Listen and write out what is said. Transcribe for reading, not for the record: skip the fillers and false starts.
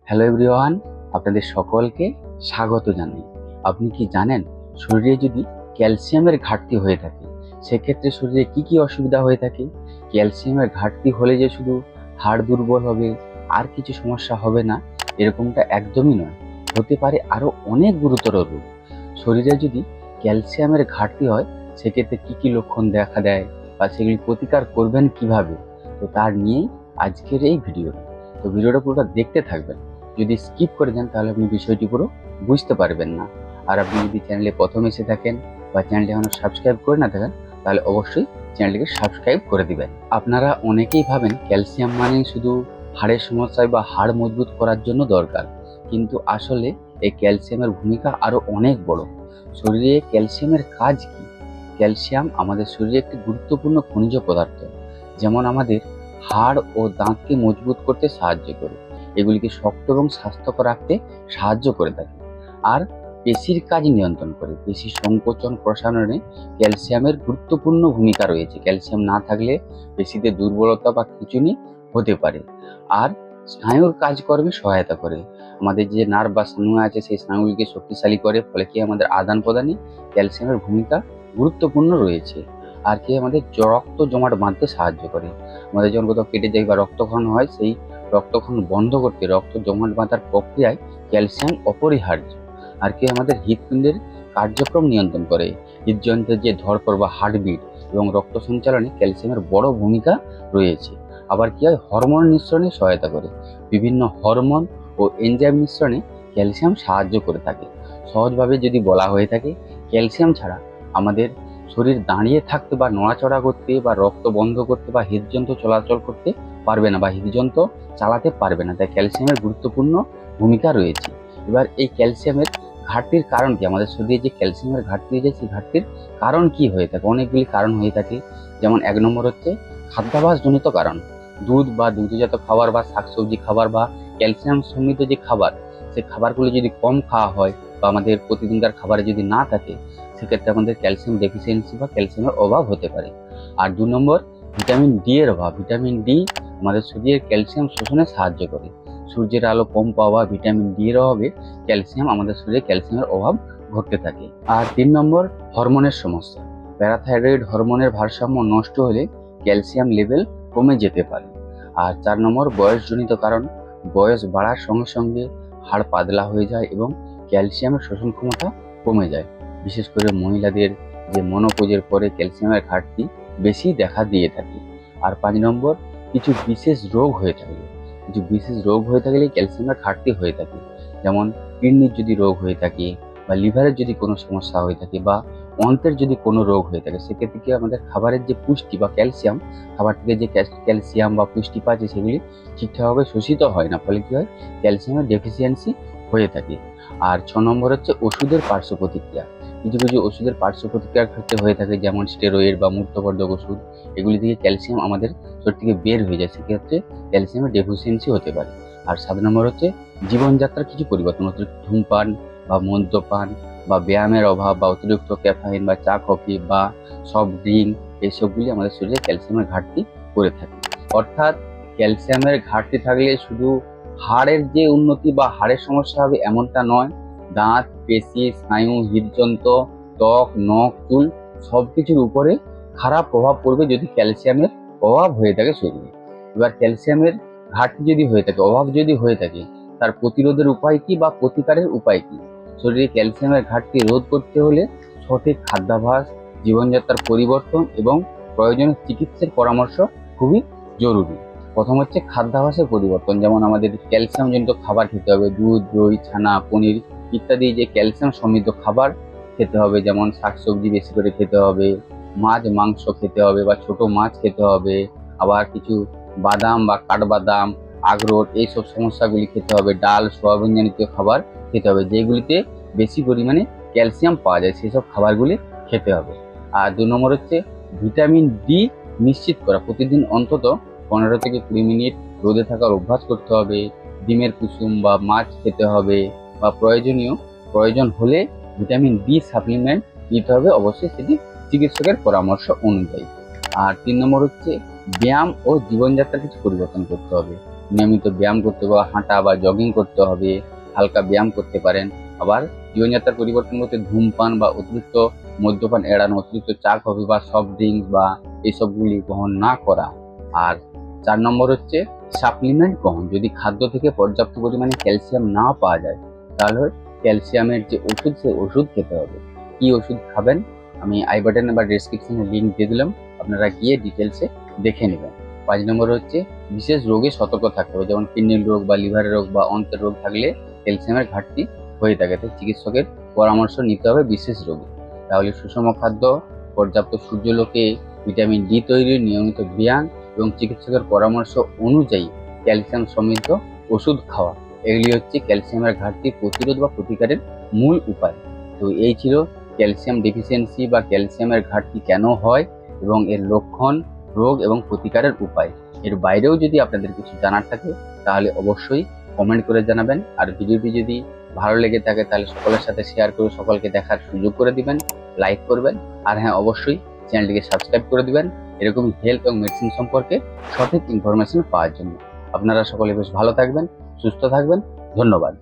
Hello everyone, আপনাদের সকলকে স্বাগত জানাই। আপনি কি জানেন শরীরে যদি ক্যালসিয়ামের ঘাটতি হয়ে থাকে সেক্ষেত্রে শরীরে কি কি অসুবিধা হয়ে থাকে? ক্যালসিয়ামের ঘাটতি হলে যে শুধু হাড় দুর্বল হবে আর কিছু সমস্যা হবে না, এরকমটা একদমই নয়। হতে পারে আরো অনেক গুরুতর রোগ। শরীরে যদি ক্যালসিয়ামের ঘাটতি হয় সেক্ষেত্রে কি কি লক্ষণ দেখা দেয় বা সেগুলি প্রতিকার করবেন কিভাবে, তো তার নিয়েই আজকের এই ভিডিও। তো ভিডিওটা পুরোটা দেখতে থাকবেন। যদি স্কিপ করে যান তাহলে আপনি বিষয়টি পুরো বুঝতে পারবেন না। আর আপনি যদি চ্যানেলে প্রথম এসে থাকেন বা চ্যানেলটি এখনো সাবস্ক্রাইব করে না থাকেন তাহলে অবশ্যই চ্যানেলটিকে সাবস্ক্রাইব করে দিবেন। আপনারা অনেকেই ভাবেন ক্যালসিয়াম মানে শুধু হাড়ের সমস্যায় বা হাড় মজবুত করার জন্য দরকার, কিন্তু আসলে এই ক্যালসিয়ামের ভূমিকা আরো অনেক বড়। শরীরে ক্যালসিয়ামের কাজ কি? ক্যালসিয়াম আমাদের শরীরে একটি গুরুত্বপূর্ণ খনিজ পদার্থ, যেমন আমাদের হাড় ও দাঁতকে মজবুত করতে সাহায্য করে, এগুলিকে শক্ত এবং স্বাস্থ্যকর রাখতে সাহায্য করে থাকে। আর পেশির কাজ নিয়ন্ত্রণ করে, পেশি সংকোচন প্রসারণে ক্যালসিয়ামের গুরুত্বপূর্ণ ভূমিকা রয়েছে। ক্যালসিয়াম না থাকলে পেশিতে দুর্বলতা বা খিঁচুনি হতে পারে। আর স্নায়ুর কাজকর্মে সহায়তা করে, আমাদের যে নার্ভ বা স্নায়ু আছে সেই স্নায়ুগুলিকে শক্তিশালী করে, ফলে কি আমাদের আদান প্রদানে ক্যালসিয়ামের ভূমিকা গুরুত্বপূর্ণ রয়েছে। আর কি আমাদের রক্ত জমাট বাঁধতে সাহায্য করে, আমাদের যখন কোথাও কেটে যায় বা রক্তক্ষরণ হয় সেই রক্তক্ষরণ বন্ধ করতে, রক্ত জমাট বাঁধার প্রক্রিয়ায় ক্যালসিয়াম অপরিহার্য। আর কি আমাদের হৃৎপিণ্ডের কার্যক্রম নিয়ন্ত্রণ করে, হৃদযন্ত্রের যে ধড়ফড় বা হার্টবিট এবং রক্ত সঞ্চালনে ক্যালসিয়ামের বড় ভূমিকা রয়েছে। আবার কি হয়, হরমোন নিঃসরণে সহায়তা করে, বিভিন্ন হরমোন ও এনজাইম মিশ্রণে ক্যালসিয়াম সাহায্য করে থাকে। সহজভাবে যদি বলা হয়ে থাকে, ক্যালসিয়াম ছাড়া আমাদের শরীর দাঁড়িয়ে থাকতে বা নড়াচড়া করতে বা রক্ত বন্ধ করতে বা হৃদযন্ত্র চলাচল করতে পারবে না বা হৃদযন্ত্র চালাতে পারবে না। তাই ক্যালসিয়ামের গুরুত্বপূর্ণ ভূমিকা রয়েছে। এবার এই ক্যালসিয়ামের ঘাটতির কারণ কি? আমাদের শরীরে যে ক্যালসিয়ামের ঘাটতি হয়ে যায় সেই ঘাটতির কারণ কি হয়ে থাকে? অনেকগুলি কারণ হয়ে থাকে। যেমন ১ নম্বর হচ্ছে খাদ্যাভ্যাসজনিত কারণ। দুধ বা দুগ্ধজাত খাবার বা শাকসবজি খাবার বা ক্যালসিয়াম সমৃদ্ধ যে খাবার, সেই খাবারগুলো যদি কম খাওয়া হয় বা আমাদের প্রতিদিনকার খাবারে যদি না থাকে, সেক্ষেত্রে আমাদের ক্যালসিয়াম ডেফিসিয়েন্সি বা ক্যালসিয়ামের অভাব হতে পারে। আর ২ নম্বর ভিটামিন ডি এর অভাব। ভিটামিন ডি আমাদের শরীরের ক্যালসিয়াম শোষণে সাহায্য করে। সূর্যের আলো কম পাওয়া, ভিটামিন ডি এর অভাবে ক্যালসিয়াম আমাদের শরীরে ক্যালসিয়ামের অভাব ঘটতে থাকে। আর ৩ নম্বর হরমোনের সমস্যা। প্যারাথাইরয়েড হরমোনের ভারসাম্য নষ্ট হলে ক্যালসিয়াম লেভেল কমে যেতে পারে। আর ৪ নম্বর বয়সজনিত কারণ। বয়স বাড়ার সঙ্গে সঙ্গে হাড় পাতলা হয়ে যায় এবং ক্যালসিয়ামের শোষণ ক্ষমতা কমে যায়। বিশেষ করে মহিলাদের যে মনোপজের পরে ক্যালসিয়ামের ঘাটতি বেশি দেখা দিয়ে থাকে। আর ৫ নম্বর কিছু বিশেষ রোগ হয়ে থাকলে, কিছু বিশেষ রোগ হয়ে থাকলে ক্যালসিয়ামের ঘাটতি হয়ে থাকে। যেমন কিডনির যদি রোগ হয়ে থাকে বা লিভারের যদি কোনো সমস্যা হয়ে থাকে বা অন্ত্রের যদি কোনো রোগ হয়ে থাকে, সেক্ষেত্রে কি আমাদের খাবারের যে পুষ্টি বা ক্যালসিয়াম, খাবার থেকে যে ক্যালসিয়াম বা পুষ্টি পাচ্ছে সেগুলি ঠিকঠাকভাবে শোষিত হয় না, ফলে কি হয়, ক্যালসিয়ামের ডেফিসিয়েন্সি হয়ে থাকে। আর ৬ নম্বর হচ্ছে ওষুধের পার্শ্ব প্রতিক্রিয়া। কিছু কিছু ওষুধের পার্শ্ব প্রতিক্রিয়ার ক্ষেত্রে হয়ে থাকে, যেমন স্টেরয়েড বা মূত্রবর্ধক ওষুধ, এগুলি থেকে ক্যালসিয়াম আমাদের শরীর থেকে বের হয়ে যায়, সেক্ষেত্রে ক্যালসিয়ামের ডেফিসিয়েন্সি হতে পারে। আর ৭ নম্বর হচ্ছে জীবনযাত্রার কিছু পরিবর্তন, অতিরিক্ত ধূমপান বা মদ্যপান বা ব্যায়ামের অভাব বা অতিরিক্ত ক্যাফেইন বা চা কফি বা সফট ড্রিঙ্ক, এইসবগুলি আমাদের শরীরে ক্যালসিয়ামের ঘাটতি করে থাকে। অর্থাৎ ক্যালসিয়ামের ঘাটতি থাকলে শুধু হাড়ের যে উন্নতি বা হাড়ের সমস্যা হবে এমনটা নয়, দাঁত, পেশি, স্নায়ু, হৃদযন্ত্র, ত্বক, নখ, চুল সবকিছুর উপরে খারাপ প্রভাব পড়বে যদি ক্যালসিয়ামের অভাব হয়ে থাকে শরীরে। এবার ক্যালসিয়ামের ঘাটতি যদি হয়ে থাকে, অভাব যদি হয়ে থাকে, তার প্রতিরোধের উপায় কি বা প্রতিকারের উপায় কি? শরীরে ক্যালসিয়ামের ঘাটতি রোধ করতে হলে সঠিক খাদ্যাভ্যাস, জীবনযাত্রার পরিবর্তন এবং প্রয়োজনীয় চিকিৎসার পরামর্শ খুবই জরুরি। প্রথম হচ্ছে খাদ্যাভ্যাসের পরিবর্তন, যেমন আমাদের ক্যালসিয়ামজনিত খাবার খেতে হবে, দুধ, দই, ছানা, পনির ইত্যাদি যে ক্যালসিয়াম সমৃদ্ধ খাবার খেতে হবে, যেমন শাকসবজি বেশি করে খেতে হবে, মাছ মাংস খেতে হবে বা ছোট মাছ খেতে হবে, আবার কিছু বাদাম বা কাঠবাদাম, আখরোট এইসব সমস্যাগুলি খেতে হবে, ডাল, সয়াবিন জাতীয় খাবার খেতে হবে, যেগুলিতে বেশি পরিমাণে ক্যালসিয়াম পাওয়া যায়, সেসব খাবারগুলি খেতে হবে। আর ২ নম্বর হচ্ছে ভিটামিন ডি নিশ্চিত করা, প্রতিদিন অন্তত ১৫ থেকে ২০ মিনিট রোদে থাকার অভ্যাস করতে হবে, ডিমের কুসুম বা মাছ খেতে হবে বা প্রয়োজন হলে ভিটামিন ডি সাপ্লিমেন্ট নিতে হবে, অবশ্যই সেটি চিকিৎসকের পরামর্শ অনুযায়ী। আর ৩ নম্বর হচ্ছে ব্যায়াম ও জীবনযাত্রার কিছু পরিবর্তন করতে হবে। নিয়মিত ব্যায়াম করতে হবে, হাঁটা বা জগিং করতে হবে, হালকা ব্যায়াম করতে পারেন। আবার জীবনযাত্রার পরিবর্তন করতে ধূমপান বা অতিরিক্ত মদ্যপান এড়ানো, অতিরিক্ত চা কফি বা সফট ড্রিঙ্কস বা এইসবগুলি গ্রহণ না করা। আর 4 নম্বর হচ্ছে সাপ্লিমেন্ট গ্রহণ। যদি খাদ্য থেকে পর্যাপ্ত পরিমাণে ক্যালসিয়াম না পাওয়া যায়, তাহলে ক্যালসিয়ামের যে ওষুধ, সেই ওষুধ খেতে হবে। কি ওষুধ খাবেন আমি আই বাটনে বা ডেসক্রিপশনে লিঙ্ক দিয়ে দিলাম, আপনারা গিয়ে ডিটেলসে দেখে নেবেন। 5 নম্বর হচ্ছে বিশেষ রোগে সতর্ক থাকতে হবে, যেমন কিডনির রোগ বা লিভারের রোগ বা অন্ত্রের রোগ থাকলে ক্যালসিয়ামের ঘাটতি হয়ে থাকে, তাই চিকিৎসকের পরামর্শ নিতে হবে বিশেষ রোগে। তাহলে সুষম খাদ্য, পর্যাপ্ত সূর্যালোকে ভিটামিন ডি তৈরি, নিয়মিত ব্যায়াম এবং চিকিৎসকের পরামর্শ অনুযায়ী ক্যালসিয়াম সমৃদ্ধ ওষুধ খাওয়া, এগুলি হচ্ছে ক্যালসিয়ামের ঘাটতি প্রতিরোধ বা প্রতিকারের মূল উপায়। তো এই ছিল ক্যালসিয়াম ডেফিসিয়েন্সি বা ক্যালসিয়ামের ঘাটতি কেন হয় এবং এর লক্ষণ, রোগ এবং প্রতিকারের উপায়। এর বাইরেও যদি আপনাদের কিছু জানার থাকে তাহলে অবশ্যই কমেন্ট করে জানাবেন। আর ভিডিওটি যদি ভালো লেগে থাকে তাহলে সকলের সাথে শেয়ার করে সকলকে দেখার সুযোগ করে দিবেন, লাইক করবেন। আর হ্যাঁ, অবশ্যই চ্যানেলটিকে সাবস্ক্রাইব করে দিবেন এরকম হেলথ এবং মেডিসিন সম্পর্কে সঠিক ইনফরমেশন পাওয়ার জন্য। আপনারা সকলে বেশ ভালো থাকবেন, সুস্থ থাকবেন। ধন্যবাদ।